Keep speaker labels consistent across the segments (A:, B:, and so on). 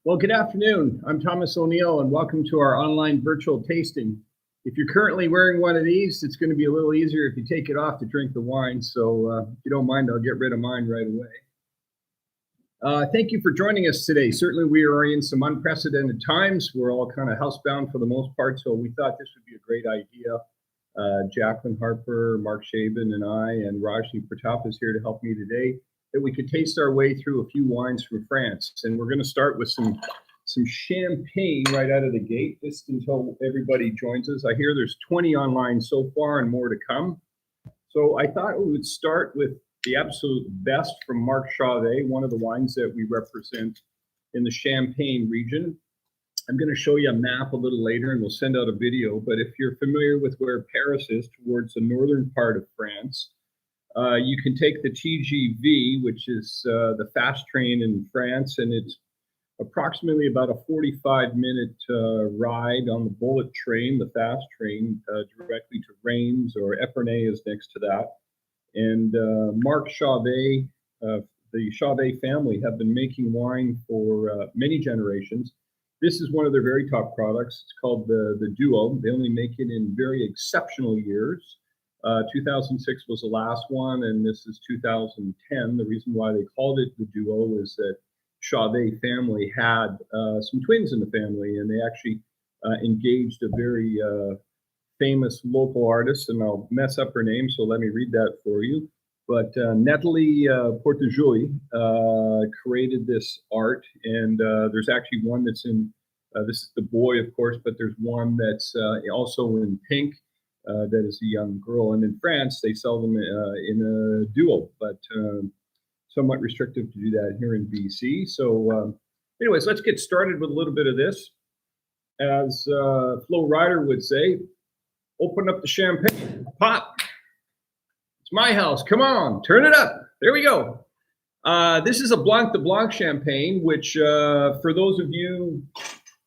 A: Well, good afternoon. I'm Thomas O'Neill, and welcome to our online virtual tasting. If you're currently wearing one of these, it's going to be a little easier if you take it off to drink the wine. So if you don't mind, I'll get rid of mine right away. Thank you for joining us today. Certainly, we are in some unprecedented times. We're all kind of housebound for the most part, so we thought this would be a great idea. Jacqueline Harper, Marc Chavin, and I, and Rajni Pratap is here to help me today, that we could taste our way through a few wines from France. And we're going to start with some champagne right out of the gate, just until everybody joins us. I hear there's 20 online so far and more to come. So I thought we would start with the absolute best from Marc Chauvet, one of the wines that we represent in the Champagne region. I'm going to show you a map a little later, and we'll send out a video. But if you're familiar with where Paris is, towards the northern part of France, you can take the TGV, which is the fast train in France, and it's approximately about a 45-minute ride on the bullet train, the fast train, directly to Reims, or Epernay is next to that. And Marc Chauvet, the Chauvet family, have been making wine for many generations. This is one of their very top products. It's called the Duo. They only make it in very exceptional years. 2006 was the last one, and this is 2010. The reason why they called it the Duo is that Chauvet family had some twins in the family, and they actually engaged a very famous local artist, and I'll mess up her name, so let me read that for you. But Nathalie Portejoy created this art, and there's actually one that's in, this is the boy, of course, but there's one that's also in pink, that is a young girl. And in France, they sell them in a duo, but somewhat restrictive to do that here in BC. So anyways, let's get started with a little bit of this. As Flo Rida would say, open up the champagne, pop. It's my house. Come on, turn it up. There we go. This is a Blanc de Blanc champagne, which for those of you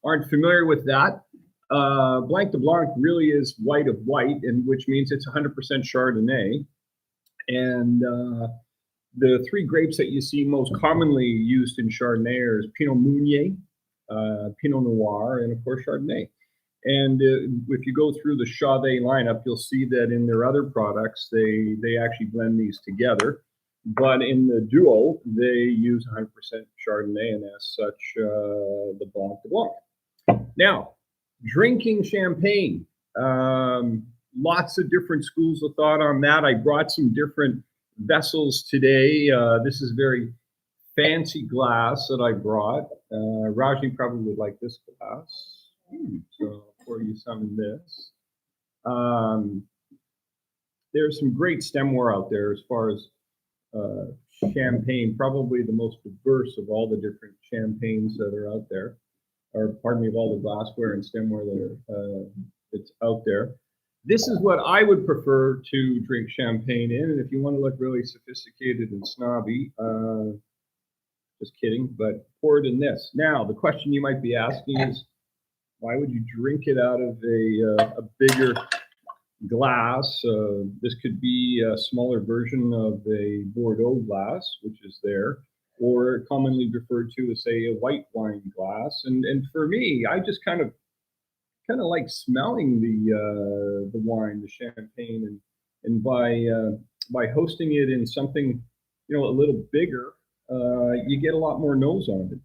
A: aren't familiar with that, Blanc de Blanc really is white of white, and which means it's 100% Chardonnay. And the three grapes that you see most commonly used in Chardonnay are Pinot Meunier, Pinot Noir, and of course Chardonnay. And if you go through the Chauvet lineup, you'll see that in their other products, they actually blend these together. But in the Duo, they use 100% Chardonnay, and as such, the Blanc de Blanc. Now, drinking champagne. Lots of different schools of thought on that. I brought some different vessels today. This is very fancy glass that I brought. Rajni probably would like this glass. So I'll pour you some in this. There's some great stemware out there as far as champagne, probably the most diverse of all the different champagnes that are out there, or pardon me, of all the glassware and stemware that are that's out there. This is what I would prefer to drink champagne in, and if you want to look really sophisticated and snobby, just kidding, but pour it in this. Now, the question you might be asking is, why would you drink it out of a bigger glass? This could be a smaller version of a Bordeaux glass, which is there, or commonly referred to as, say, a white wine glass. And for me, I just kind of like smelling the wine, the champagne, and by hosting it in something, you know, a little bigger, you get a lot more nose on it.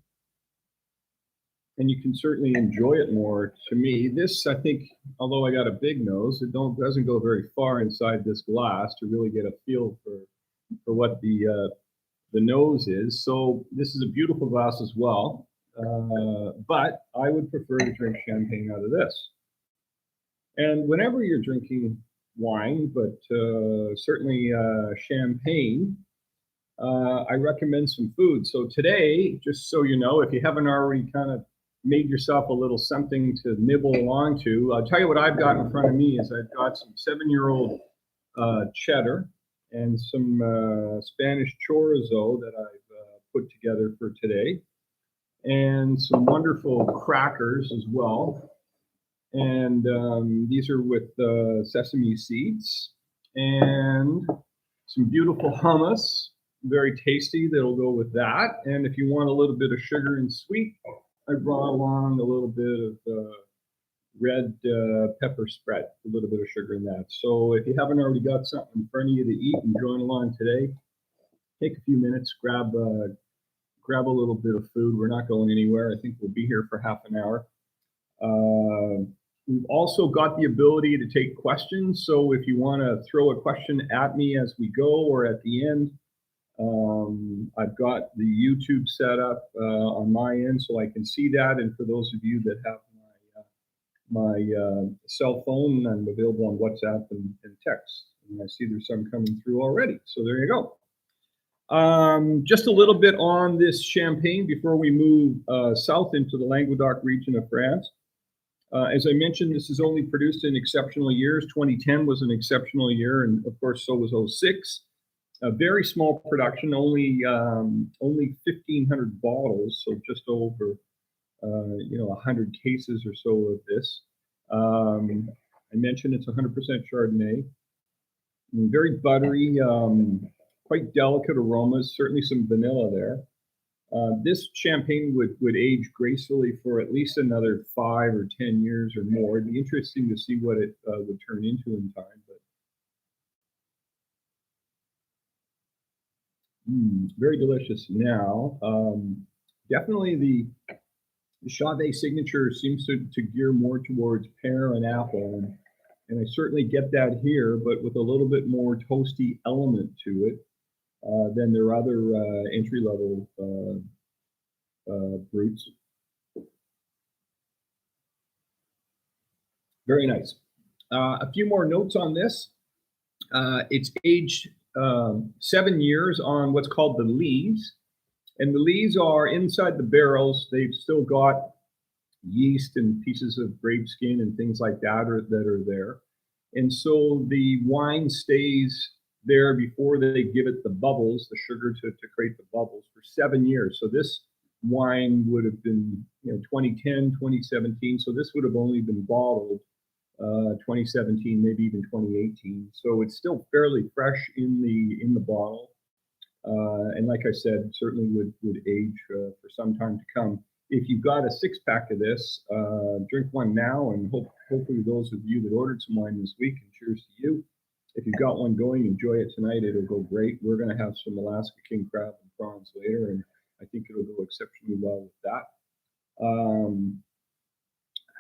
A: And you can certainly enjoy it more. To me, this, I think, although I got a big nose, it doesn't go very far inside this glass to really get a feel for what the nose is. So this is a beautiful glass as well, but I would prefer to drink champagne out of this. And whenever you're drinking wine, but certainly champagne, I recommend some food. So today, just so you know, if you haven't already kind of made yourself a little something to nibble along to, I'll tell you what I've got in front of me is I've got some 7-year-old cheddar and some Spanish chorizo that I've put together for today, and some wonderful crackers as well. And these are with sesame seeds, and some beautiful hummus, very tasty, that'll go with that. And if you want a little bit of sugar and sweet, I brought along a little bit of red pepper spread, a little bit of sugar in that. So if you haven't already got something in front of you to eat and join along today, take a few minutes, grab a little bit of food. We're not going anywhere. I think we'll be here for half an hour. We've also got the ability to take questions. So if you want to throw a question at me as we go or at the end, I've got the YouTube set up on my end so I can see that. And for those of you that have my cell phone, I'm available on WhatsApp and text. And I see there's some coming through already. So there you go. Just a little bit on this champagne before we move south into the Languedoc region of France. As I mentioned, this is only produced in exceptional years. 2010 was an exceptional year, and of course, so was 06. A very small production, only 1,500 bottles, so just over 100 cases or so of this. I mentioned it's 100% Chardonnay. Very buttery, quite delicate aromas, certainly some vanilla there. This champagne would age gracefully for at least another 5 or 10 years or more. It'd be interesting to see what it would turn into in time. But very delicious now. Definitely the Chauvet signature seems to gear more towards pear and apple. And I certainly get that here, but with a little bit more toasty element to it than their other entry-level brutes. Very nice. A few more notes on this. It's aged 7 years on what's called the lees. And the lees are inside the barrels. They've still got yeast and pieces of grape skin and things like that are there. And so the wine stays there before they give it the bubbles, the sugar to create the bubbles for 7 years. So this wine would have been 2010, 2017. So this would have only been bottled 2017, maybe even 2018. So it's still fairly fresh in the bottle. And like I said, certainly would age for some time to come. If you've got a 6-pack of this, drink one now, and hopefully those of you that ordered some wine this week, and cheers to you. If you've got one going, enjoy it tonight. It'll go great. We're going to have some Alaska king crab and prawns later, and I think it'll go exceptionally well with that.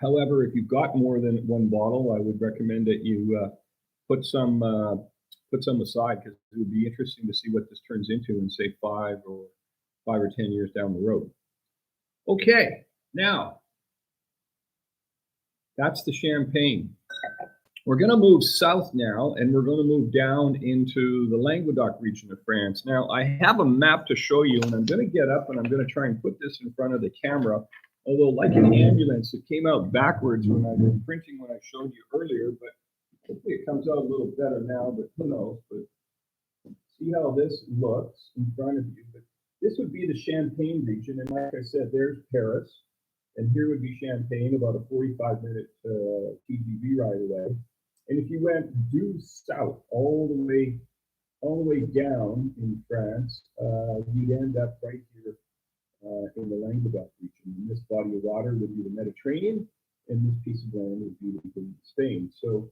A: However, if you've got more than one bottle, I would recommend that you put some aside, because it would be interesting to see what this turns into in, say, 5 or 10 years down the road. Okay, now that's the champagne. We're going to move south now, and we're going to move down into the Languedoc region of France. Now, I have a map to show you, and I'm going to get up and I'm going to try and put this in front of the camera. Although, like an ambulance, it came out backwards when I was printing when I showed you earlier, but hopefully it comes out a little better now, but who knows. But see how this looks in front of you. But this would be the Champagne region, and like I said, there's Paris, and here would be Champagne, about a 45-minute TGV ride away. And if you went due south all the way down in France, you'd end up right here in the Languedoc region. And this body of water would be the Mediterranean, and this piece of land would be Spain. So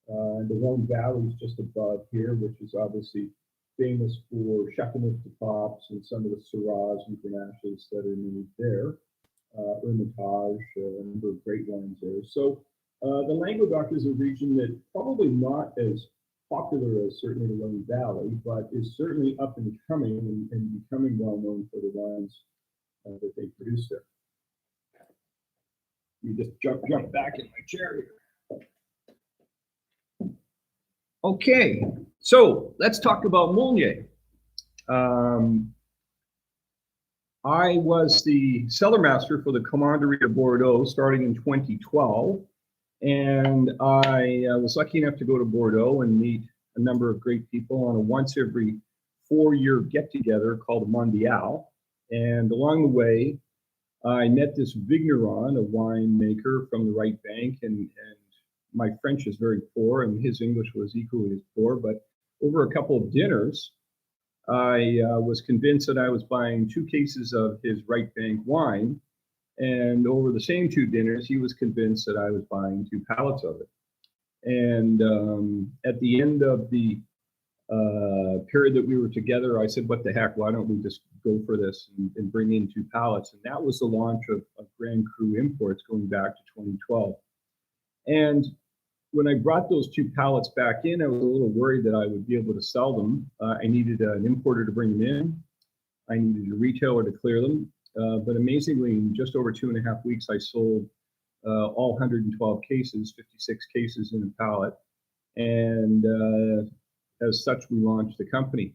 A: the Rhone Valley is just above here, which is obviously famous for Chateauneuf de Pape and some of the Syrahs and Grenaches that are made there. Hermitage, a number of great wines there. So the Languedoc is a region that probably not as popular as certainly the Rhone Valley, but is certainly up and coming and becoming well known for the wines that they produce there. You just jump back in my chair here. Okay, so let's talk about Moulinier. I was the cellar master for the Commandery of Bordeaux starting in 2012, and I was lucky enough to go to Bordeaux and meet a number of great people on a once every 4-year get-together called a Mondial. And along the way, I met this vigneron, a winemaker from the right bank, and my French is very poor, and his English was equally as poor. But over a couple of dinners, I was convinced that I was buying 2 cases of his right bank wine, And over the same 2 dinners, he was convinced that I was buying 2 pallets of it. And at the end of the period that we were together, I said, what the heck, why don't we just go for this and bring in 2 pallets? And that was the launch of Grand Gru Imports going back to 2012. And when I brought those 2 pallets back in, I was a little worried that I would be able to sell them. I needed an importer to bring them in. I needed a retailer to clear them. But amazingly, in just over 2.5 weeks, I sold all 112 cases, 56 cases in a pallet. And as such, we launched the company.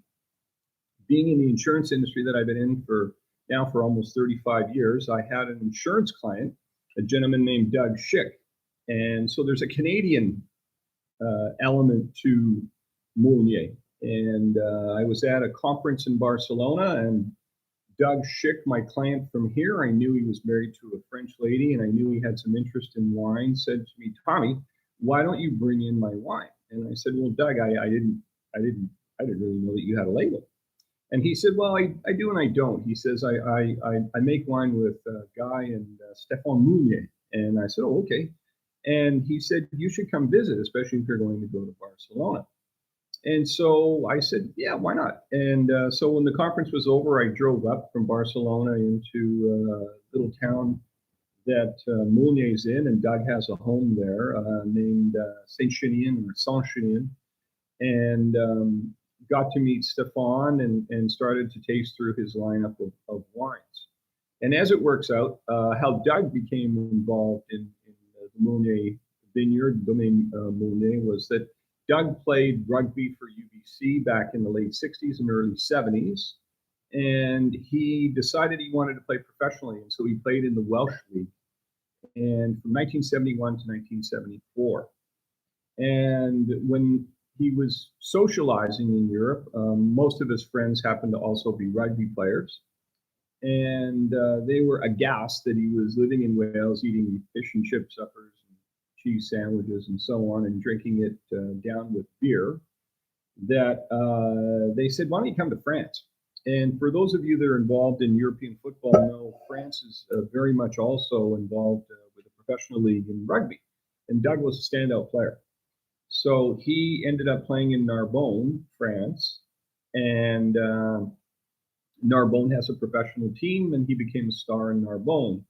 A: Being in the insurance industry that I've been in for almost 35 years, I had an insurance client, a gentleman named Doug Schick. And so there's a Canadian element to Moulinier. And I was at a conference in Barcelona, and Doug Schick, my client from here, I knew he was married to a French lady, and I knew he had some interest in wine, said to me, Tommy, why don't you bring in my wine? And I said, well, Doug, I didn't really know that you had a label. And he said, well, I do and I don't. He says, I make wine with Guy and Stéphane Moulinier. And I said, oh, okay. And he said, you should come visit, especially if you're going to go to Barcelona. And so I said, yeah, why not? And so when the conference was over, I drove up from Barcelona into a little town that Moulnier's in, and Doug has a home there named Saint-Chenien or Saint-Chenien, and got to meet Stéphane and started to taste through his lineup of wines. And as it works out, how Doug became involved in the Moulinier vineyard, Domaine Moulinier, was that Doug played rugby for UBC back in the late 60s and early 70s, and he decided he wanted to play professionally, and so he played in the Welsh League, and from 1971 to 1974. And when he was socializing in Europe, most of his friends happened to also be rugby players, and they were aghast that he was living in Wales, eating fish and chip suppers, cheese sandwiches and so on, and drinking it down with beer, that they said, why don't you come to France? And for those of you that are involved in European football know France is very much also involved with a professional league in rugby. And Doug was a standout player. So he ended up playing in Narbonne, France, and Narbonne has a professional team, and he became a star in Narbonne.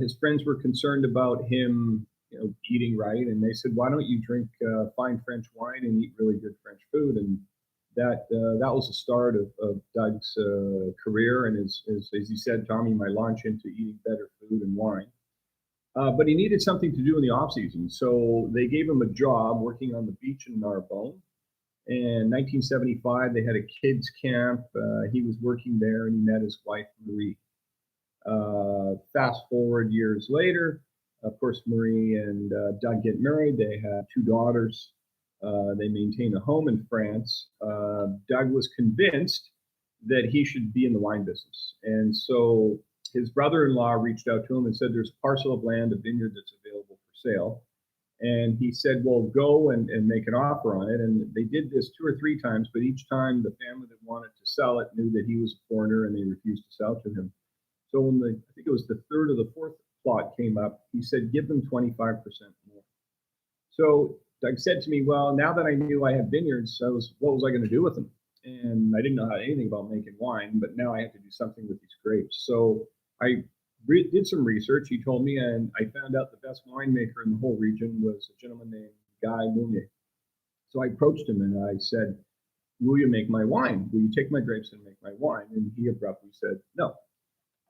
A: His friends were concerned about him eating right, and they said, why don't you drink fine French wine and eat really good French food? And that was the start of Doug's career, and as he said, Tommy, my launch into eating better food and wine. But he needed something to do in the off season, so they gave him a job working on the beach in Narbonne. In 1975, they had a kids camp. He was working there, and he met his wife, Marie. Fast forward years later, of course, Marie and Doug get married. They have 2 daughters. They maintain a home in France. Doug was convinced that he should be in the wine business. And so his brother-in-law reached out to him and said, there's a parcel of land, a vineyard that's available for sale. And he said, well, go and make an offer on it. And they did this 2 or 3 times, but each time the family that wanted to sell it knew that he was a foreigner and they refused to sell to him. So when I think it was the 3rd or the 4th plot came up, he said, give them 25% more. So Doug said to me, well, now that I knew I had vineyards, what was I going to do with them? And I didn't know anything about making wine, but now I had to do something with these grapes. So I did some research, he told me, and I found out the best winemaker in the whole region was a gentleman named Guy Moulinier. So I approached him and I said, will you make my wine? Will you take my grapes and make my wine? And he abruptly said, no.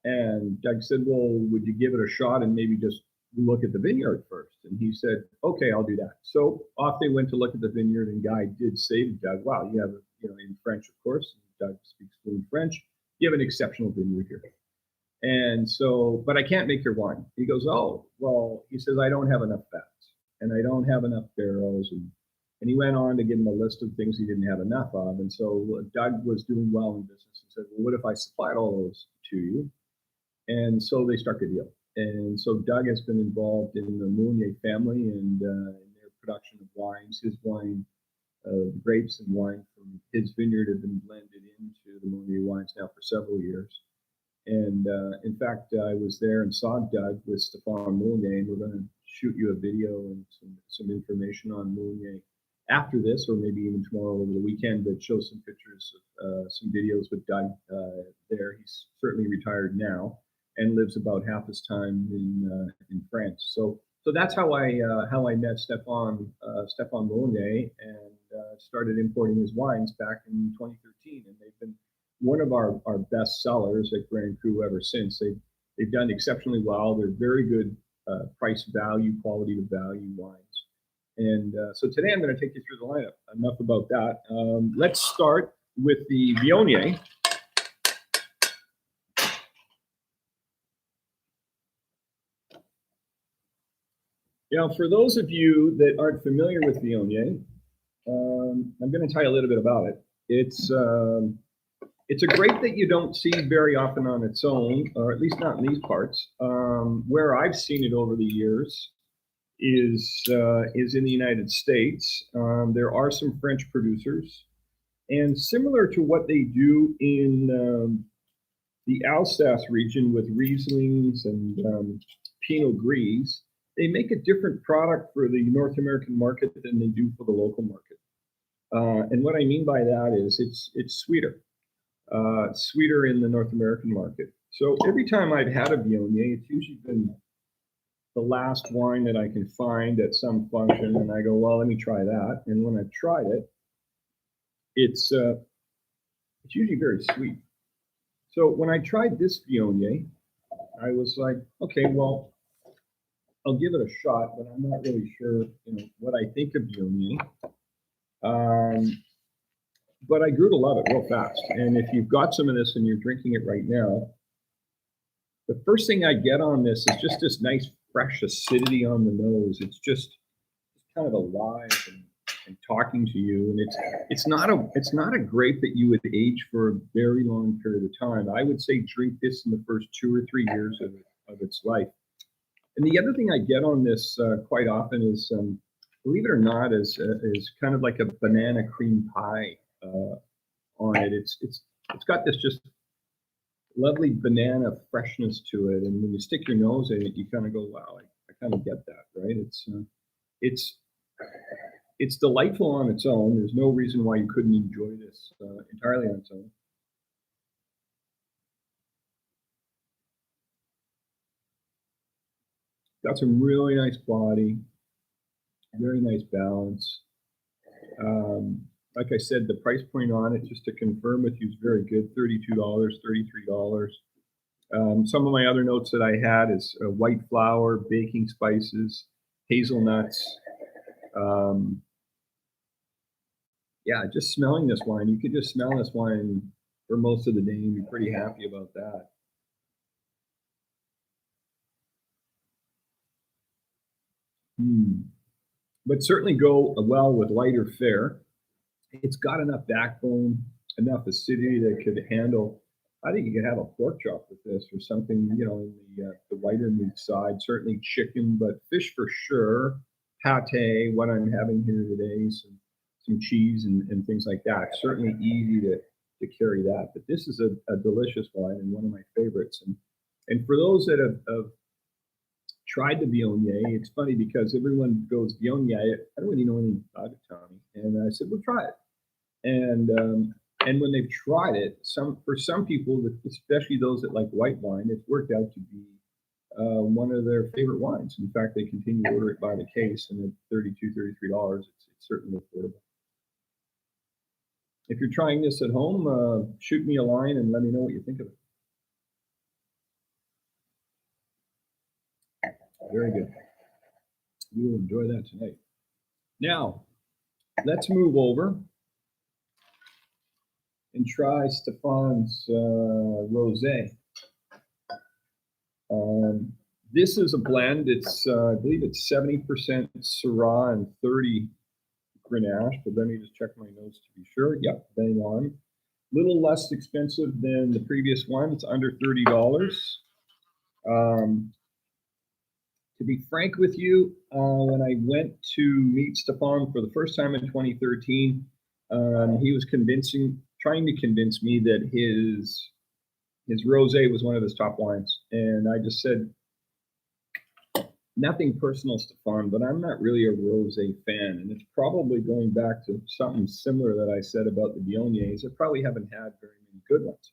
A: And Doug said, well, would you give it a shot and maybe just look at the vineyard first? And he said, okay, I'll do that. So off they went to look at the vineyard, and Guy did say to Doug, wow, you have, in French, of course, Doug speaks fluent French, you have an exceptional vineyard here. And so, but I can't make your wine. He goes, oh, well, he says, I don't have enough fats, and I don't have enough barrels. And he went on to give him a list of things he didn't have enough of. And so Doug was doing well in business and said, well, what if I supplied all those to you? And so they struck a deal. And so Doug has been involved in the Moulinier family and in their production of wines. His wine, grapes and wine from his vineyard have been blended into the Moulinier wines now for several years. And in fact, I was there and saw Doug with Stéphane Moulinier, and we're going to shoot you a video and some information on Moulinier after this, or maybe even tomorrow over the weekend, that shows some pictures of some videos with Doug there. He's certainly retired now and lives about half his time in France. So that's how I met Stéphane Moulinier and started importing his wines back in 2013, and they've been one of our best sellers at Grand Gru ever since. They've done exceptionally well. They're very good price value, quality to value wines. And so today I'm going to take you through the lineup. Enough about that. Let's start with the Viognier. Now, for those of you that aren't familiar with Viognier, I'm going to tell you a little bit about it. It's a grape that you don't see very often on its own, or at least not in these parts. Where I've seen it over the years is in the United States. There are some French producers, and similar to what they do in the Alsace region with Rieslings and Pinot Gris, they make a different product for the North American market than they do for the local market. And what I mean by that is it's sweeter. Sweeter in the North American market. So every time I've had a Viognier, it's usually been the last wine that I can find at some function, and I go, well, let me try that. And when I've tried it, it's usually very sweet. So when I tried this Viognier, I was like, okay, well, I'll give it a shot, but I'm not really sure, what I think of Viognier. But I grew to love it real fast. And if you've got some of this and you're drinking it right now, the first thing I get on this is just this nice fresh acidity on the nose. It's just kind of alive and talking to you. And it's not a grape that you would age for a very long period of time. I would say drink this in the first 2 or 3 years of its life. And the other thing I get on this quite often is, believe it or not, is kind of like a banana cream pie. On it, it's got this just lovely banana freshness to it, and when you stick your nose in it, you kind of go, "Wow, I kind of get that." Right? It's delightful on its own. There's no reason why you couldn't enjoy this entirely on its own. Got some really nice body, very nice balance. Like I said, the price point on it, just to confirm with you, is very good. $32, $33. Some of my other notes that I had is white flour, baking spices, hazelnuts. Yeah, just smelling this wine, you could just smell this wine for most of the day and be pretty happy about that. But certainly go well with lighter fare. It's got enough backbone, enough acidity that could handle. I think you could have a pork chop with this, or something, in the lighter meat side. Certainly chicken, but fish for sure. Pate, what I'm having here today, some cheese and things like that. Certainly easy to carry that. But this is a delicious wine and one of my favorites. And for those that have tried the Viognier, it's funny because everyone goes, Viognier, I don't really know anything about it, Tommy. And I said, well, try it. And when they've tried it, for some people, especially those that like white wine, it's worked out to be one of their favorite wines. In fact, they continue to order it by the case, and at $32, $33, it's certainly affordable. If you're trying this at home, shoot me a line and let me know what you think of it. Very good. You will enjoy that tonight. Now, let's move over and try Stéphane's Rosé. This is a blend. It's I believe it's 70% Syrah and 30 Grenache, but let me just check my notes to be sure. Yep, bang on. Little less expensive than the previous one. It's under $30. To be frank with you, when I went to meet Stéphane for the first time in 2013, he was trying to convince me that his his Rosé was one of his top wines. And I just said, nothing personal, Stefan, but I'm not really a Rosé fan. And it's probably going back to something similar that I said about the Viogniers. I probably haven't had very many good ones.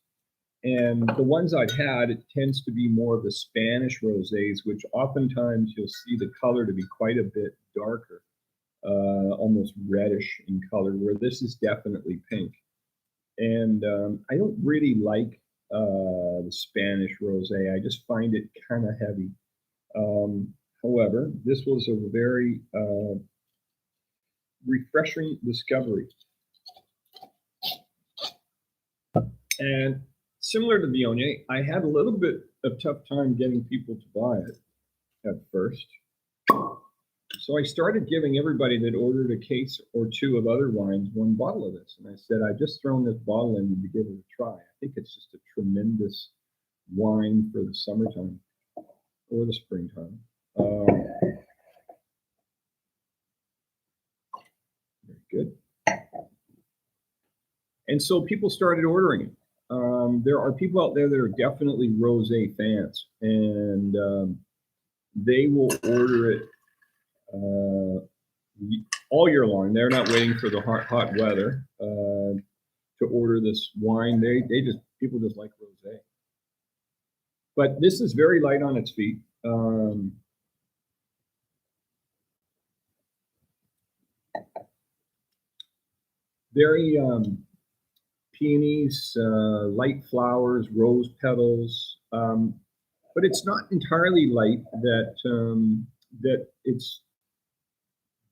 A: And the ones I've had, it tends to be more of the Spanish Rosés, which oftentimes you'll see the color to be quite a bit darker, almost reddish in color, where this is definitely pink. And I don't really like the Spanish Rosé. I just find it kind of heavy. However, this was a very refreshing discovery. And similar to Viognier, I had a little bit of tough time getting people to buy it at first. So I started giving everybody that ordered a case or two of other wines one bottle of this. And I said, I've just thrown this bottle in to give it a try. I think it's just a tremendous wine for the summertime or the springtime. Very good. And so people started ordering it. There are people out there that are definitely Rosé fans, and they will order it all year long. They're not waiting for the hot weather to order this wine. People just like Rosé. But this is very light on its feet. Very peonies, light flowers, rose petals, but it's not entirely light. That it's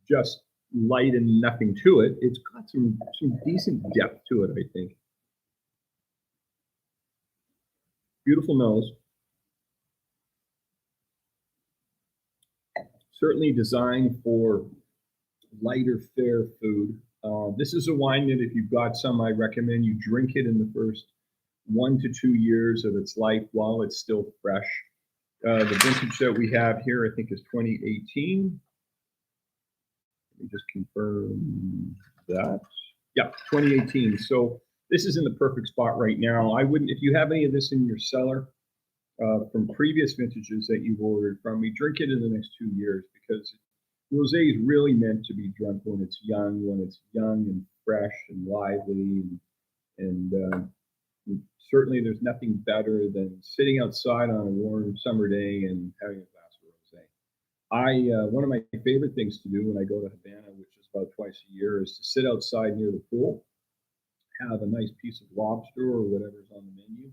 A: just light and nothing to it. It's got some decent depth to it, I think. Beautiful nose. Certainly designed for lighter fare food. This is a wine that if you've got some, I recommend you drink it in the first 1 to 2 years of its life while it's still fresh. The vintage that we have here, I think, is 2018. Let me just confirm that. Yeah, 2018. So this is in the perfect spot right now. I wouldn't, if you have any of this in your cellar from previous vintages that you've ordered from me, drink it in the next 2 years, because Rosé is really meant to be drunk when it's young and fresh and lively, and certainly there's nothing better than sitting outside on a warm summer day and having a glass of Rosé. One of my favorite things to do when I go to Havana, which is about twice a year, is to sit outside near the pool, have a nice piece of lobster or whatever's on the menu,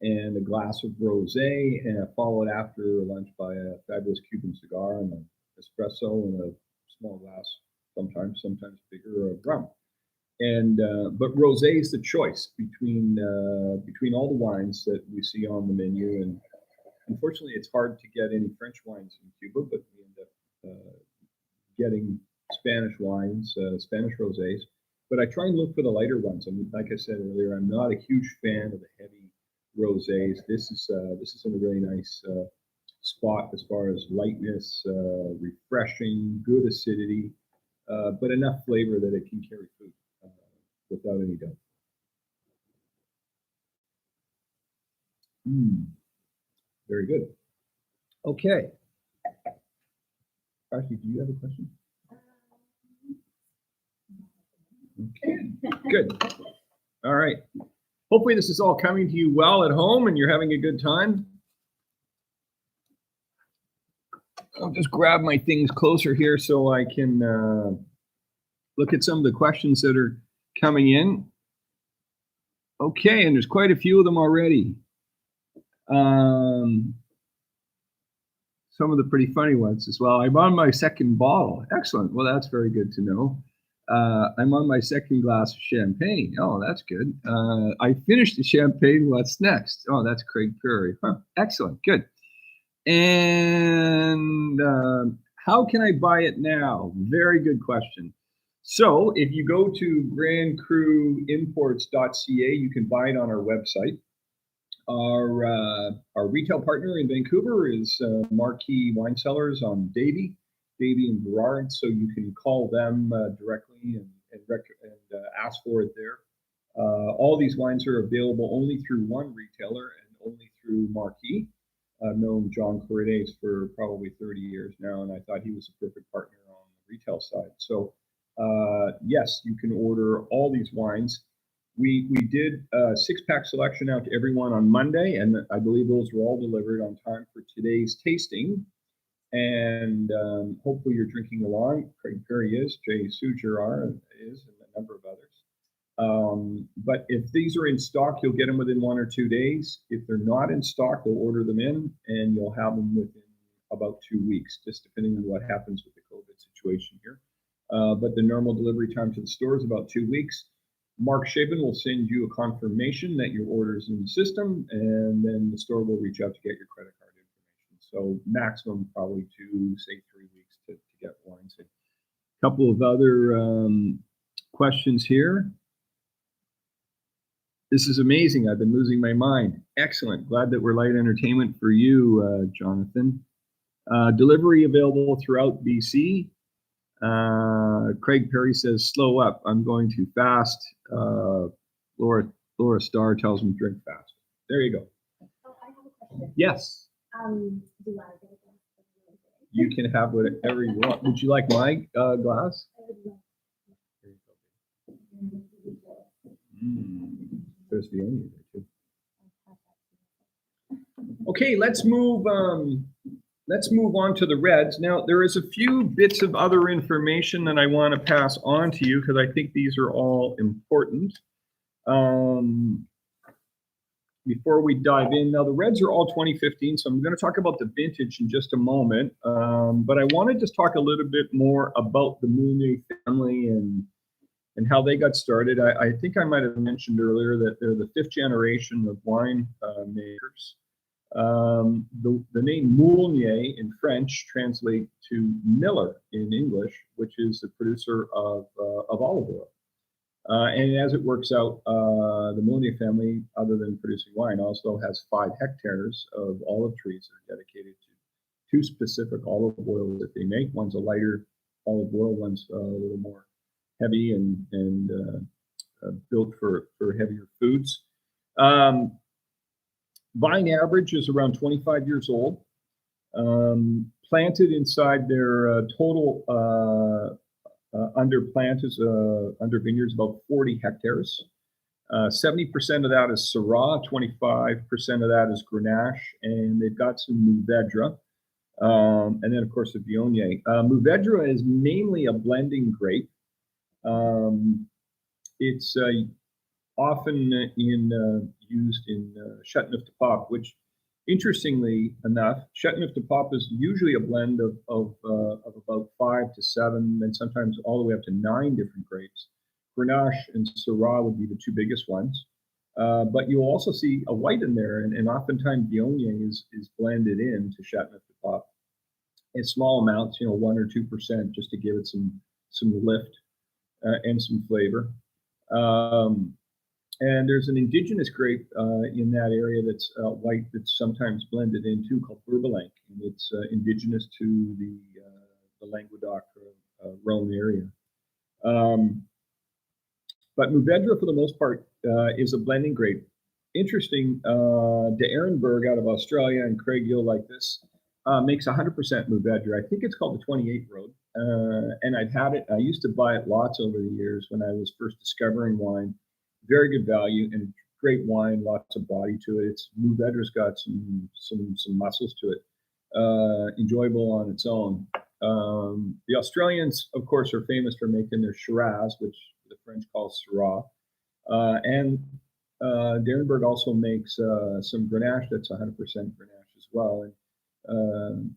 A: and a glass of Rosé, and follow it after lunch by a fabulous Cuban cigar and an espresso and a small glass, sometimes bigger, of rum. And but Rosé is the choice between all the wines that we see on the menu. And unfortunately, it's hard to get any French wines in Cuba, but we end up getting Spanish wines, Spanish Rosés. But I try and look for the lighter ones. I mean, like I said earlier, I'm not a huge fan of the heavy Rosés. This is in a really nice spot as far as lightness, refreshing, good acidity, but enough flavor that it can carry food without any doubt. Very good. Okay. Ashley, do you have a question? Okay, good. All right. Hopefully this is all coming to you well at home and you're having a good time. I'll just grab my things closer here so I can look at some of the questions that are coming in. Okay, and there's quite a few of them already. Some of the pretty funny ones as well. I'm on my second bottle. Excellent. Well, that's very good to know. I'm on my second glass of champagne. Oh, that's good. I finished the champagne. What's next? Oh, that's Craig Perry. Huh. Excellent. Good. And how can I buy it now? Very good question. So if you go to grandcruimports.ca, you can buy it on our website. Our retail partner in Vancouver is Marquee Wine Cellars on Davie and Burrard, so you can call them directly and ask for it there. All these wines are available only through one retailer and only through Marc. I've known John Corrides for probably 30 years now, and I thought he was a perfect partner on the retail side. So yes, you can order all these wines. We did a 6-pack selection out to everyone on Monday, and I believe those were all delivered on time for today's tasting. And hopefully you're drinking along. Craig Perry is, Jay Sujarar is, and a number of others. But if these are in stock, you'll get them within 1 or 2 days. If they're not in stock, they'll order them in, and you'll have them within about 2 weeks, just depending on what happens with the COVID situation here. But the normal delivery time to the store is about 2 weeks. Marc Chabin will send you a confirmation that your order is in the system, and then the store will reach out to get your credit card information. So maximum probably 2, say 3 weeks to get wines. A couple of other questions here. This is amazing. I've been losing my mind. Excellent. Glad that we're light entertainment for you, Jonathan. Delivery available throughout BC. Craig Perry says, slow up. I'm going too fast. Laura Starr tells me drink fast. There you go.
B: Oh, I have a question.
A: Yes.
B: Do I get a glass?
A: You can have whatever you want. Would you like my glass?
B: I would love.
A: There's Viognier there too. Okay, let's move on to the reds. Now, there is a few bits of other information that I want to pass on to you because I think these are all important. Before we dive in, now the reds are all 2015, so I'm going to talk about the vintage in just a moment. But I want to just talk a little bit more about the Moulinier family and how they got started. I think I might have mentioned earlier that they're the 5th generation of wine makers. The name Moulinier in French translates to miller in English, which is the producer of olive oil. And as it works out, the Moulinier family, other than producing wine, also has 5 hectares of olive trees that are dedicated to 2 specific olive oils that they make. One's a lighter olive oil, one's a little more heavy and built for heavier foods. Vine average is around 25 years old. Planted inside their total under vineyards about 40 hectares. 70% of that is Syrah, 25% of that is Grenache, and they've got some Mourvedre. And then, of course, the Viognier. Mourvedre is mainly a blending grape. It's often used in Chateauneuf-du-Pape, which, interestingly enough, Chateauneuf-du-Pape is usually a blend of about 5 to 7, and sometimes all the way up to 9 different grapes. Grenache and Syrah would be the 2 biggest ones. But you'll also see a white in there, and oftentimes Viognier is blended into Chateauneuf-du-Pape in small amounts, 1 or 2%, just to give it some lift and some flavor. And there's an indigenous grape in that area that's white that's sometimes blended in too, called Bourbelanque, and it's indigenous to the Languedoc Rhone area. But Mourvedre, for the most part, is a blending grape. Interesting, de Ehrenberg out of Australia, and Craig, you'll like this, makes 100% Mourvedre. I think it's called the 28 Road, and I've had it. I used to buy it lots over the years when I was first discovering wine. Very good value and great wine, lots of body to it. Mourvedre's got some muscles to it. Enjoyable on its own. The Australians, of course, are famous for making their Shiraz, which the French call Syrah. And Derenberg also makes some Grenache that's 100% Grenache as well. And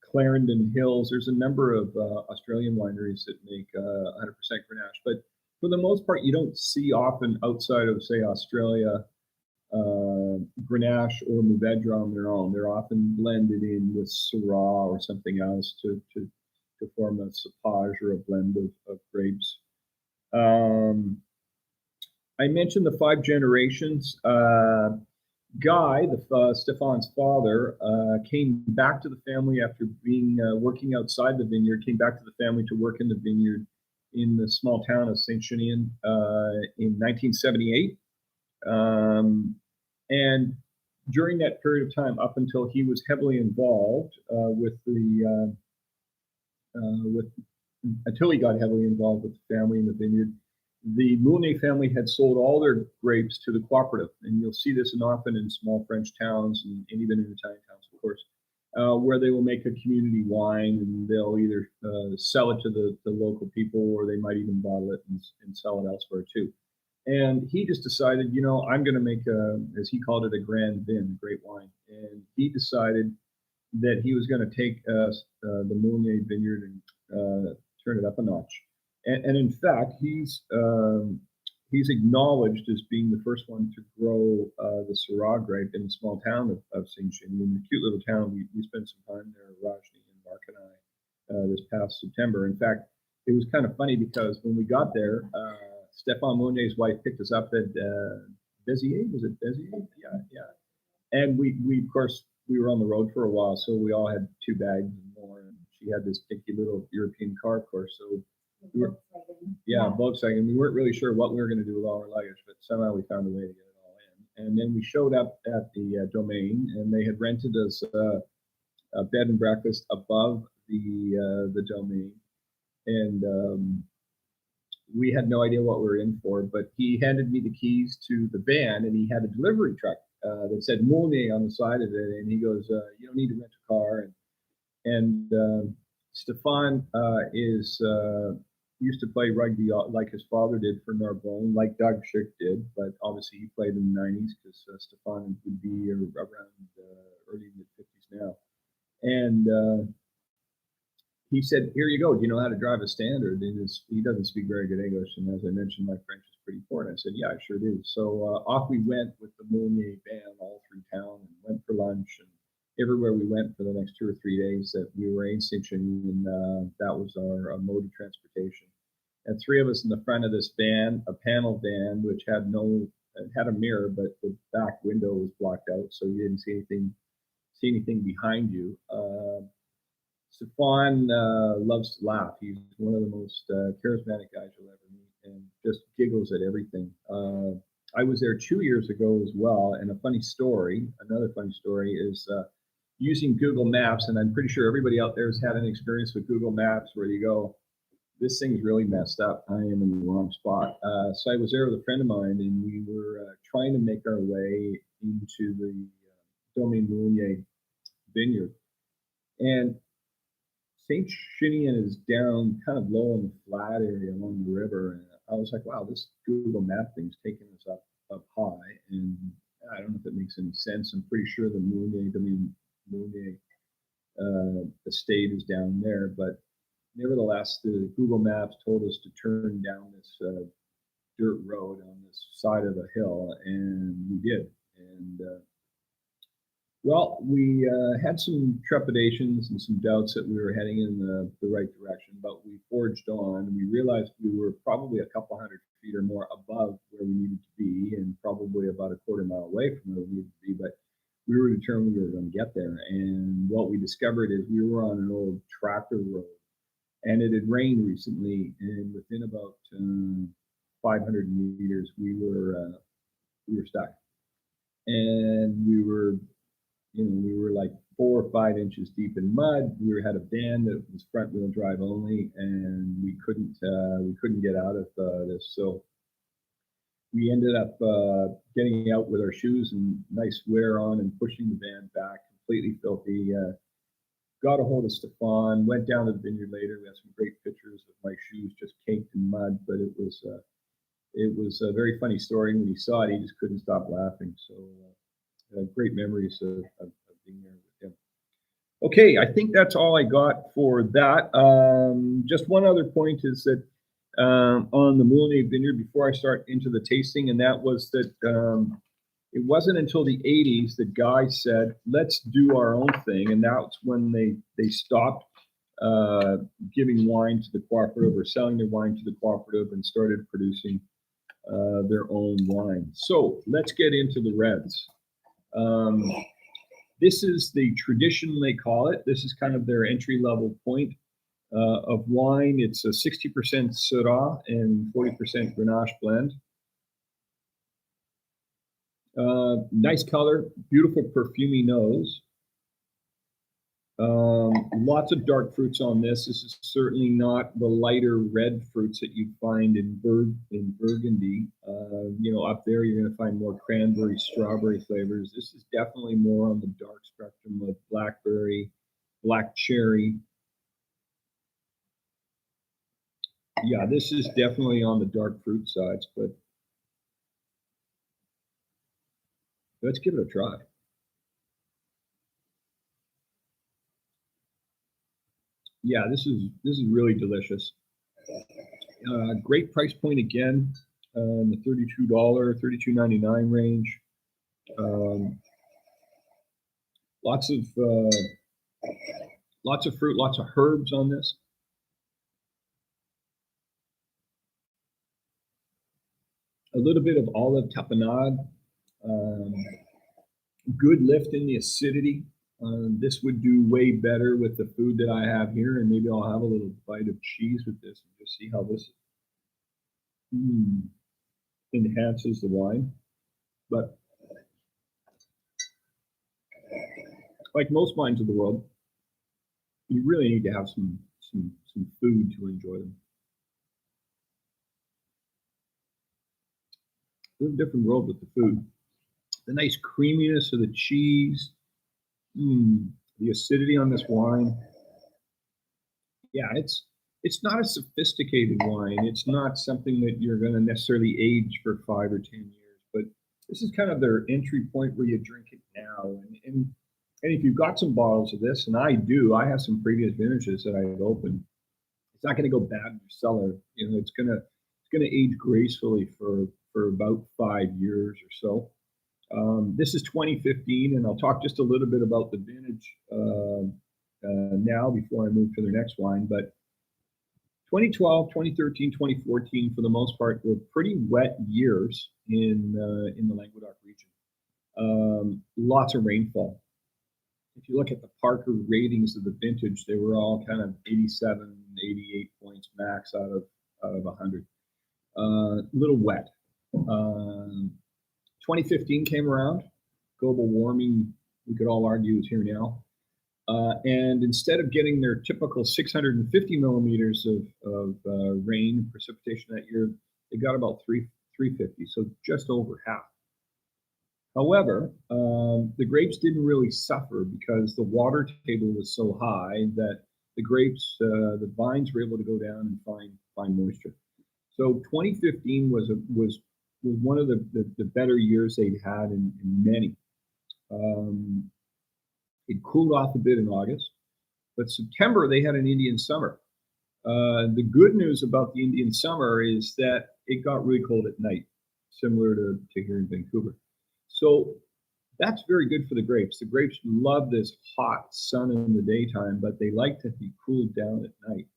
A: Clarendon Hills, there's a number of Australian wineries that make 100% Grenache. But for the most part, you don't see often outside of, say, Australia, Grenache or Mourvedre on their own. They're often blended in with Syrah or something else to form a cepage or a blend of grapes. I mentioned the 5 generations. Guy, Stéphane's father, came back to the family after being working outside the vineyard, came back to the family to work in the vineyard in the small town of Saint-Chinian in 1978. And during that period of time, up until he was heavily involved until he got heavily involved with the family in the vineyard, the Moulinier family had sold all their grapes to the cooperative. And you'll see this often in small French towns and even in Italian towns, of course, where they will make a community wine and they'll either sell it to the local people, or they might even bottle it and sell it elsewhere too. And he just decided, you know, I'm going to make as he called it, a grand vin, great wine. And he decided that he was going to take the Moulinier vineyard and turn it up a notch. And in fact, he's acknowledged as being the first one to grow the Syrah grape in the small town of Saint-Chinian, in a cute little town. We spent some time there, Rajni and Marc and I, this past September. In fact, it was kind of funny because when we got there, Stéphane Mounier's wife picked us up at Béziers. Was it Béziers? Yeah. And we of course, we were on the road for a while, so we all had 2 bags and more. And she had this picky little European car, of course. So we were, Volkswagen. We weren't really sure what we were going to do with all our luggage, but somehow we found a way to get it all in. And then we showed up at the Domaine, and they had rented us a bed and breakfast above the Domaine. And we had no idea what we were in for, but he handed me the keys to the van, and he had a delivery truck that said Moulinier on the side of it. And he goes, you don't need to rent a car. And Stéphane used to play rugby like his father did for Narbonne, like Doug Schick did, but obviously he played in the 90s because Stéphane would be around early mid-50s now. And he said, here you go. Do you know how to drive a Standard? He doesn't speak very good English. And as I mentioned, my French is pretty poor. And I said, yeah, I sure do. So off we went with the Moulinier band all through town and went for lunch. And everywhere we went for the next 2 or 3 days that we were in Saint-Chinian, that was our mode of transportation. And 3 of us in the front of this van, a panel van, which had a mirror, but the back window was blocked out, so you didn't see anything behind you. Stéphane loves to laugh. He's one of the most charismatic guys you'll ever meet, and just giggles at everything. I was there 2 years ago as well, and another funny story is using Google Maps, and I'm pretty sure everybody out there has had an experience with Google Maps where you go, this thing's really messed up. I am in the wrong spot. So I was there with a friend of mine, and we were trying to make our way into the Domaine Moulinier vineyard. And Saint-Chinian is down kind of low in the flat area along the river. And I was like, wow, this Google Map thing's taking us up high. And I don't know if it makes any sense. I'm pretty sure the Domaine Moulinier estate is down there. But nevertheless, the Google Maps told us to turn down this dirt road on this side of the hill. And we did. And well, we had some trepidations and some doubts that we were heading in the right direction, but we forged on, and we realized we were probably a couple hundred feet or more above where we needed to be, and probably about a quarter mile away from where we needed to be, but we were determined we were going to get there. And what we discovered is we were on an old tractor road, and it had rained recently, and within about 500 meters, we were stuck. And we were like 4 or 5 inches deep in mud. We had a van that was front wheel drive only, and we couldn't get out of this. So we ended up getting out with our shoes and nice wear on and pushing the van back, completely filthy. Got a hold of Stéphane, went down to the vineyard later. We have some great pictures of my shoes just caked in mud, but it was a very funny story. And when he saw it, he just couldn't stop laughing. So great memories of being there with him. Okay, I think that's all I got for that. Just one other point is that on the Moulinier vineyard, before I start into the tasting, and that was that it wasn't until the 80s that Guy said, let's do our own thing. And that's when they stopped giving wine to the cooperative or selling their wine to the cooperative and started producing their own wine. So let's get into the reds. This is the tradition, they call it. This is kind of their entry level point. of wine. It's a 60% Syrah and 40% Grenache blend. Nice color, beautiful perfumey nose. Lots of dark fruits on this. This is certainly not the lighter red fruits that you'd find in Burgundy. You know, up there you're going to find more cranberry, strawberry flavors. This is definitely more on the dark spectrum of blackberry, black cherry. Yeah, this is definitely on the dark fruit sides, but let's give it a try. Yeah, this is really delicious. Great price point again, in the $32, $32.99 range. Lots of fruit, lots of herbs on this. A little bit of olive tapenade. Good lift in the acidity. This would do way better with the food that I have here, and maybe I'll have a little bite of cheese with this and just see how this enhances the wine. But like most wines of the world, you really need to have some food to enjoy them. A little different world with the food. The nice creaminess of the cheese, the acidity on this wine. Yeah, it's not a sophisticated wine. It's not something that you're going to necessarily age for 5 or 10 years, but this is kind of their entry point where you drink it now. And if you've got some bottles of this, and I do, I have some previous vintages that I've opened. It's not going to go bad in your cellar. You know, it's gonna age gracefully for about 5 years or so. This is 2015, and I'll talk just a little bit about the vintage now before I move to the next wine. But 2012, 2013, 2014, for the most part, were pretty wet years in the Languedoc region. Lots of rainfall. If you look at the Parker ratings of the vintage, they were all kind of 87, 88 points max out of 100. Little wet. 2015 came around. Global warming, we could all argue, is here now. And instead of getting their typical 650 millimeters of rain precipitation that year, they got about 350, so just over half. However, the grapes didn't really suffer because the water table was so high that the grapes, the vines were able to go down and find moisture. So 2015 was one of the better years they'd had in many. It cooled off a bit in August, but September they had an Indian summer. The good news about the Indian summer is that it got really cold at night, similar to here in Vancouver. So that's very good for the grapes. The grapes love this hot sun in the daytime, but they like to be cooled down at night.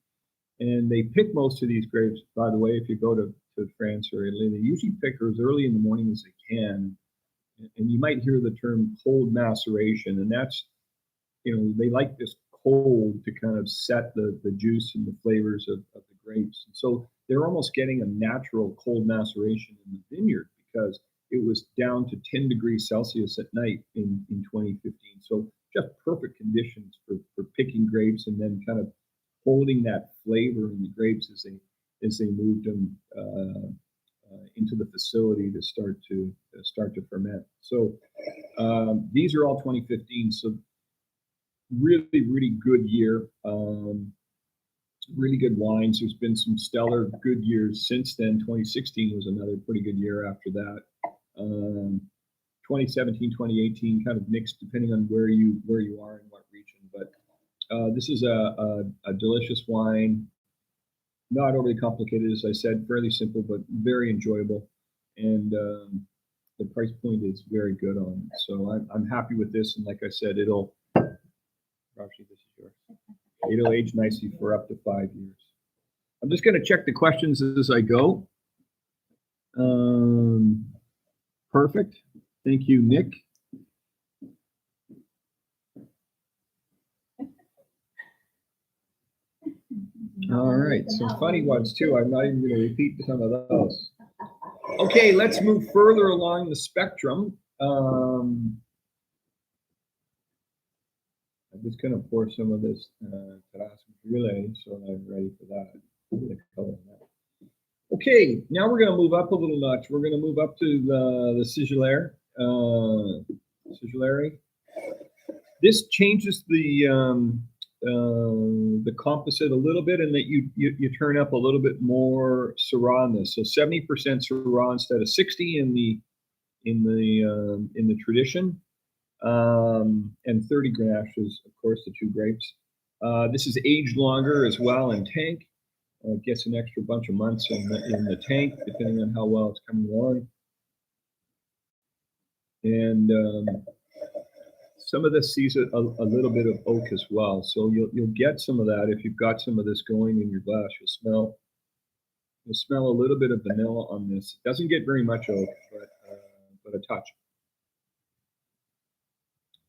A: And they pick most of these grapes, by the way, if you go to France or Italy, they usually pick as early in the morning as they can. And you might hear the term cold maceration, and that's, you know, they like this cold to kind of set the juice and the flavors of the grapes. And so they're almost getting a natural cold maceration in the vineyard because it was down to 10 degrees Celsius at night in 2015. So just perfect conditions for picking grapes and then kind of holding that flavor in the grapes as they moved them into the facility to start to ferment. So these are all 2015. So really good year. Really good wines. There's been some stellar good years since then. 2016 was another pretty good year after that. 2017, 2018, kind of mixed depending on where you are in what region. But this is a delicious wine. Not overly complicated, as I said, fairly simple, but very enjoyable. And the price point is very good on it. So I'm happy with this. And like I said, it'll age nicely for up to 5 years. I'm just going to check the questions as I go. Perfect. Thank you, Nick. All right, some funny ones too. I'm not even going to repeat some of those. Okay, let's move further along the spectrum. I'm just going to pour some of this Cuvée so I'm ready for that. I'm gonna color that. Okay, now we're going to move up a little notch. We're going to move up to the Sigillaires. Sigillaires. This changes the composite a little bit, in that you turn up a little bit more Syrah in this. So 70% Syrah instead of 60 in the tradition, and 30 Grenaches, of course, the two grapes. This is aged longer as well in tank. Gets an extra bunch of months in the tank, depending on how well it's coming along. And some of this sees a little bit of oak as well. So you'll get some of that if you've got some of this going in your glass. You'll smell a little bit of vanilla on this. It doesn't get very much oak, but a touch.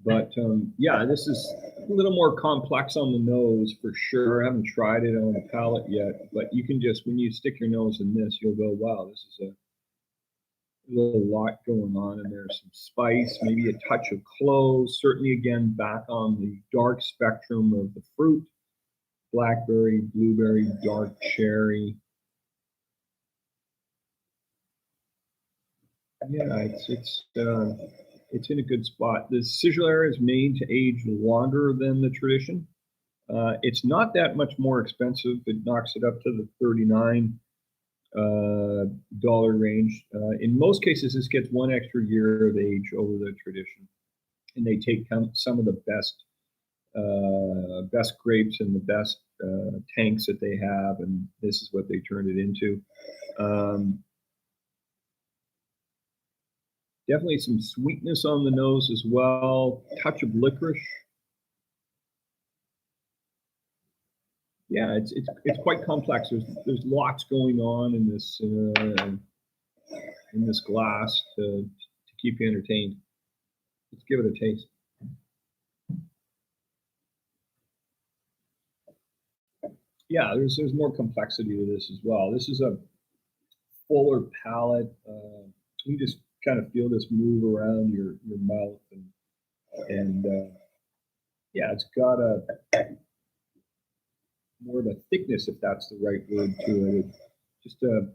A: But yeah, this is a little more complex on the nose for sure. I haven't tried it on the palate yet, but you can just, when you stick your nose in this, you'll go, wow, this is a little lot going on in there. Some spice, maybe a touch of cloves. Certainly, again, back on the dark spectrum of the fruit. Blackberry, blueberry, dark cherry. Yeah, it's in a good spot. The Sigillaires is made to age longer than the tradition. It's not that much more expensive. It knocks it up to the $39 range. In most cases, this gets one extra year of age over the tradition, and they take some of the best grapes and the best tanks that they have, and this is what they turn it into. Definitely some sweetness on the nose as well. Touch of licorice. Yeah, it's quite complex. There's lots going on in this glass to keep you entertained. Let's give it a taste. Yeah, there's more complexity to this as well. This is a fuller palate. You just kind of feel this move around your mouth, and yeah, it's got a more of a thickness, if that's the right word, to it. Just a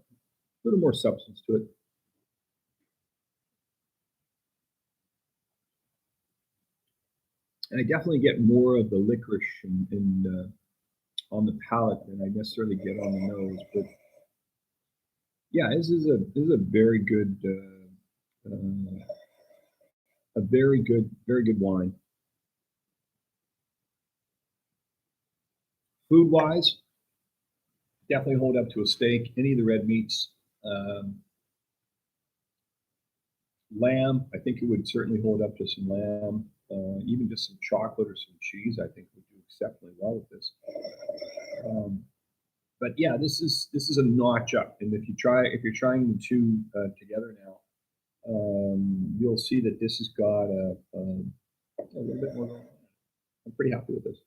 A: little more substance to it. And I definitely get more of the licorice on the palate than I necessarily get on the nose. But yeah, this is a very good very good wine. Food wise, definitely hold up to a steak. Any of the red meats. Lamb, I think it would certainly hold up to some lamb. Even just some chocolate or some cheese, I think would do exceptionally well with this. But yeah, this is a notch up, and if you're trying the two together now, you'll see that this has got a little bit more. I'm pretty happy with this.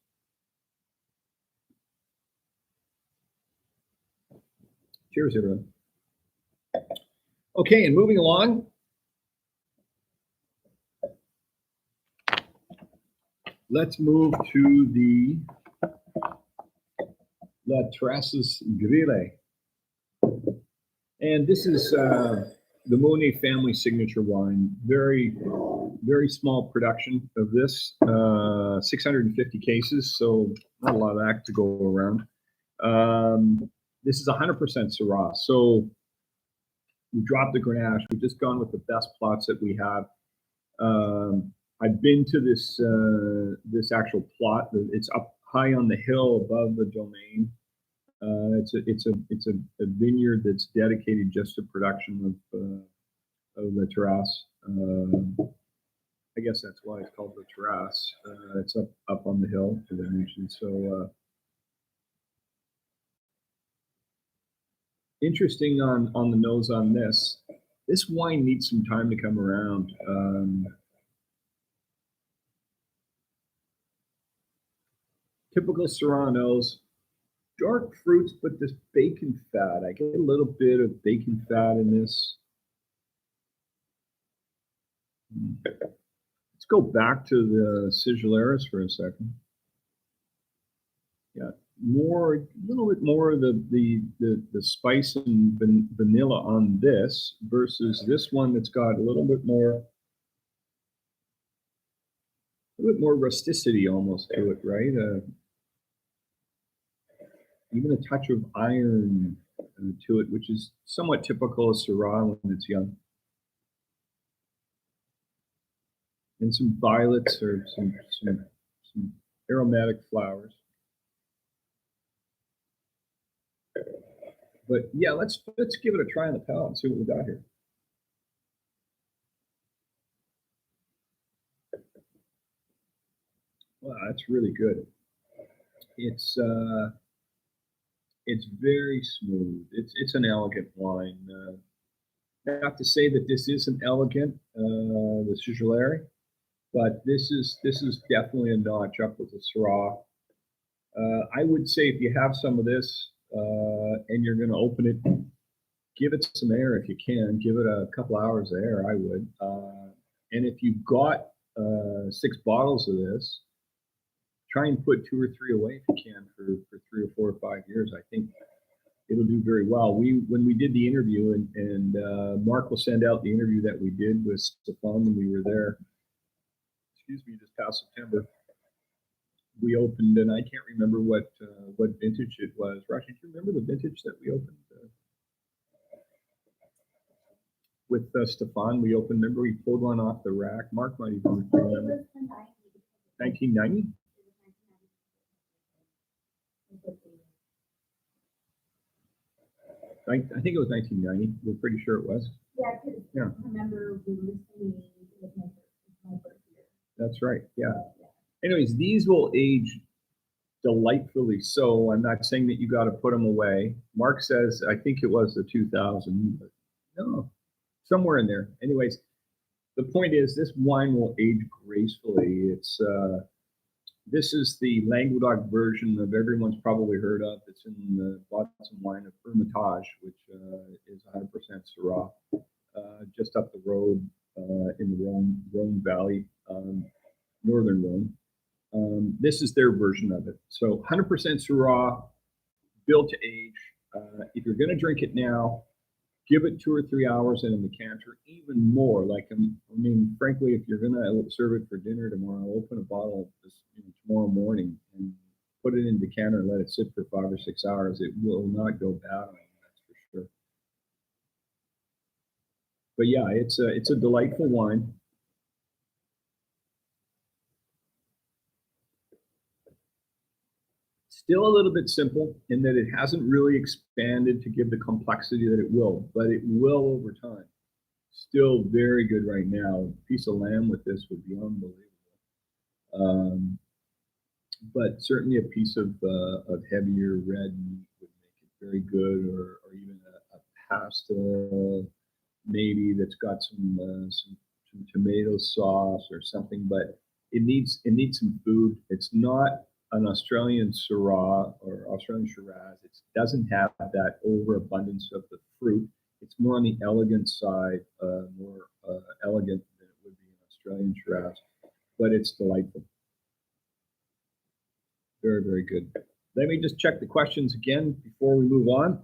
A: Cheers, everyone. Okay, and moving along. Let's move to the La Terrasses Grille. And this is the Moulinier family signature wine. Very, very small production of this. 650 cases, so not a lot of that to go around. This is 100% Syrah. So we dropped the Grenache. We've just gone with the best plots that we have. I've been to this actual plot. It's up high on the hill above the Domaine. It's a vineyard that's dedicated just to production of the terrace. I guess that's why it's called the terrace. It's up on the hill, as I mentioned. So interesting on the nose on this. This wine needs some time to come around. Typical Syrah nose, dark fruits, but this bacon fat. I get a little bit of bacon fat in this. Let's go back to the Sigillaires for a second. Yeah, a little bit more of the spice and vanilla on this versus this one that's got a little bit more rusticity almost to it, right? Even a touch of iron to it, which is somewhat typical of Syrah when it's young. And some violets or some aromatic flowers. But yeah, let's give it a try on the palate and see what we got here. Wow, that's really good. It's very smooth. It's an elegant wine. I have to say that this isn't elegant, the Sigillaire, but this is definitely a notch up with the Syrah. I would say if you have some of this and you're going to open it, give it some air if you can. Give it a couple hours of air, I would. And if you've got 6 bottles of this, try and put 2 or 3 away if you can for 3 or 4 or 5 years. I think it'll do very well. When we did the interview, and Marc will send out the interview that we did with Stefan when we were there, this past September, we opened, and I can't remember what vintage it was. Rashi, do you remember the vintage that we opened? With Stefan, we opened, remember we pulled one off the rack? Marc might even remember. 1990? I think it was 1990. We're pretty sure it was.
B: Yeah, because I remember we were listening with my first year.
A: That's right. Yeah. Anyways, these will age delightfully. So I'm not saying that you got to put them away. Marc says, I think it was the 2000, but no, somewhere in there. Anyways, the point is this wine will age gracefully. It's this is the Languedoc version of everyone's probably heard of. It's in the bottom wine of Hermitage, which is 100% Syrah, just up the road in the Rhone Valley, northern Rhone. This is their version of it. So 100% Syrah, built to age. If you're going to drink it now, give it 2 or 3 hours in a decanter, even more. Like, I mean, frankly, if you're going to serve it for dinner tomorrow, open a bottle of this tomorrow morning and put it in a decanter and let it sit for 5 or 6 hours. It will not go bad on you, that's for sure. But yeah, it's a delightful wine. Still a little bit simple in that it hasn't really expanded to give the complexity that it will, but it will over time. Still very good right now. A piece of lamb with this would be unbelievable. But certainly a piece of heavier red meat would make it very good, or even a pasta maybe that's got some tomato sauce or something. But it needs some food. It's not an Australian Syrah or Australian Shiraz. It doesn't have that overabundance of the fruit. It's more on the elegant side, more elegant than it would be an Australian Shiraz, but it's delightful. Very, very good. Let me just check the questions again before we move on.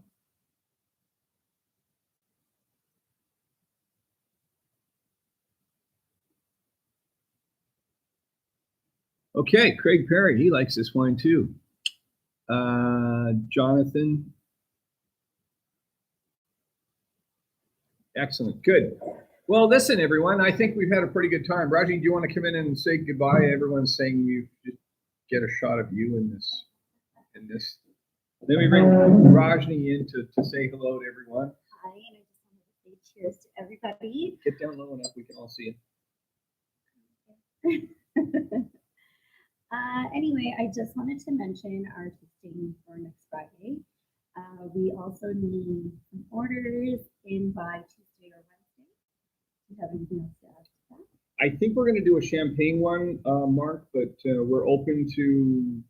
A: Okay, Craig Perry, he likes this wine too. Jonathan. Excellent, good. Well, listen, everyone, I think we've had a pretty good time. Raji, do you want to come in and say goodbye? Everyone's saying you just get a shot of you in this. Then we bring Rajni in to say hello to everyone.
B: Hi, and I just wanted to say cheers to everybody.
A: Get down low enough we can all see
B: it. Anyway, I just wanted to mention our tasting for next Friday. We also need some orders in by Tuesday or Wednesday. Do you have anything else to add to that?
A: I think we're going to do a champagne one, Marc, but we're open to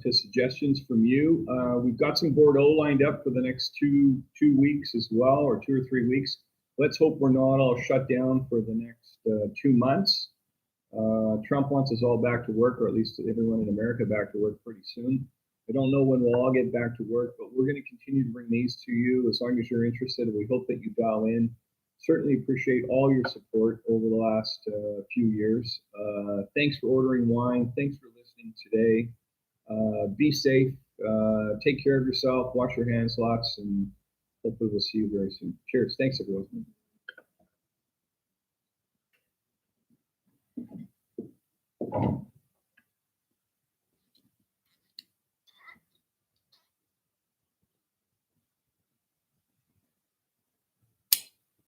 A: to suggestions from you. We've got some Bordeaux lined up for the next two weeks as well, or 2 or 3 weeks. Let's hope we're not all shut down for the next 2 months. Trump wants us all back to work, or at least everyone in America back to work pretty soon. I don't know when we'll all get back to work, but we're going to continue to bring these to you as long as you're interested. We hope that you dial in. Certainly appreciate all your support over the last few years. Thanks for ordering wine. Thanks for listening today. Be safe. Take care of yourself. Wash your hands lots, and hopefully we'll see you very soon. Cheers. Thanks, everyone.